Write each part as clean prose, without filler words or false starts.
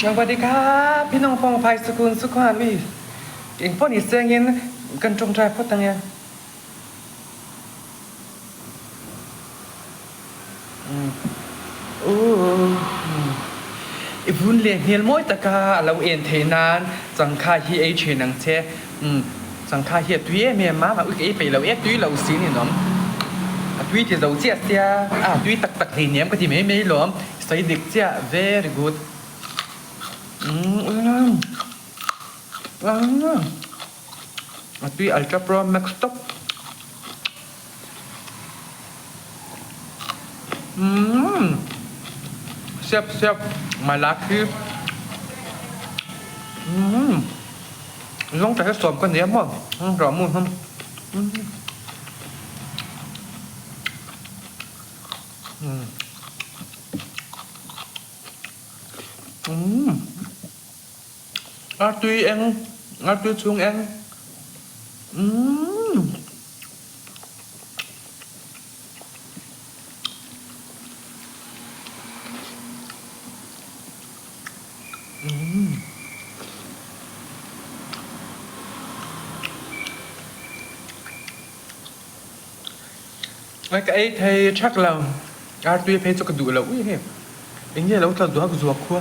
สวัสดีครับพี่น้องปองไฟสกุลสุขานวีเองพ่อนี่เสียงเงินกันจงใจพ่อตังยังโอ้อีบุญเลี้ยงเฮียนมวยตะกาเราเอ็นเทนานสังฆาฮีเอเชนังเชสังฆาเฮียตุ้ยเมียมาอึกเอไปเราเอตุ้ยเราสีนี่น้องตุ้ยที่เราเจียเสียตุ้ยตักเนียมก็ที่ไม่หลอมใส่เด็กเจีย very good Tuy Ultra Pro Max Top Siap malaki Giống trái sòm con nếm không? Rõ mùi không? Tuy ăn tuy xuống ăn cái thì chắc là tuy phải cho cái đủ là ui hẹp anh như là nó thật ruột khua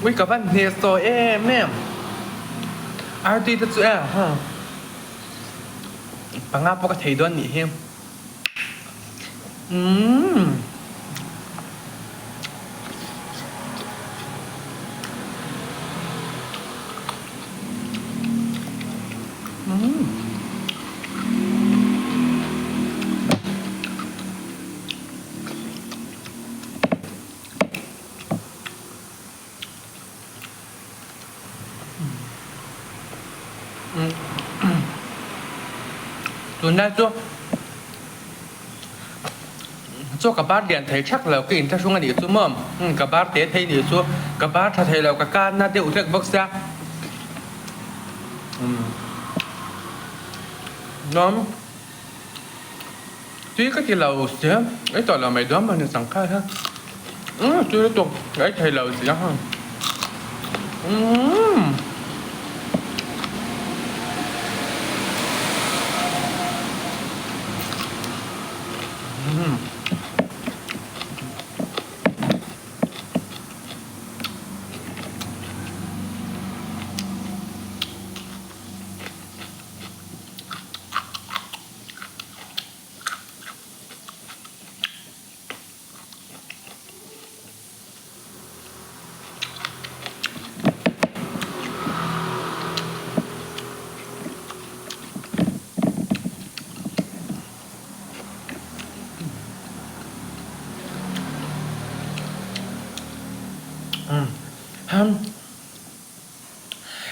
Ui các bạn nghe rồi em RT thật sự ha bằng áp có thấy đoan nhỉ em tuần nay cho các bác điện thấy chắc là cái in theo xuống anh đi xuống mầm các bác té thấy đi xuống các bác thấy là các can na tiêu được bóc ra nó tuy cái gì lầu xí ấy tỏ là mày đó mà nên sẵn khai ha tuy nó tục ấy thầy lầu xí ha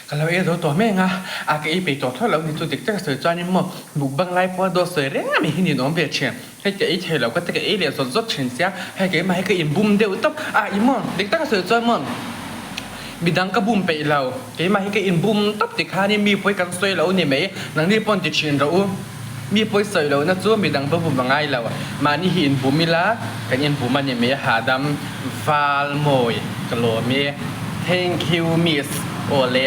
kalau itu tuh menga agak ipi tuhเรานี่ตัวเด็กจะเสือจอยนี่มั้งบุกบังไล่พอโดนเสือเร่งมีหินน้องเบียดเชียให้เจ๊เฉยเราก็ตะเกียเรียนสดๆเฉียนเสียให้เก๋มาให้เก๋อินบุ้มเดียวต๊บอีมั้งเด็กจะเสือจอยมั้งมีดังกระบุ้มไปเราเก๋มาให้เก๋อินบุ้มต๊บติดขานี่มีพวยกันสวยเราเนี่ยไหมนังนี่ปนติดเชียนเรามีพวยสวยเรานะจ้วมีดังบุ้มบังไงเรามานี่หินบุ้มมีละกันอินบุ้มมันเนี่ยไหมหาดำฟาลโมยกะโลมี thank you miss โอเล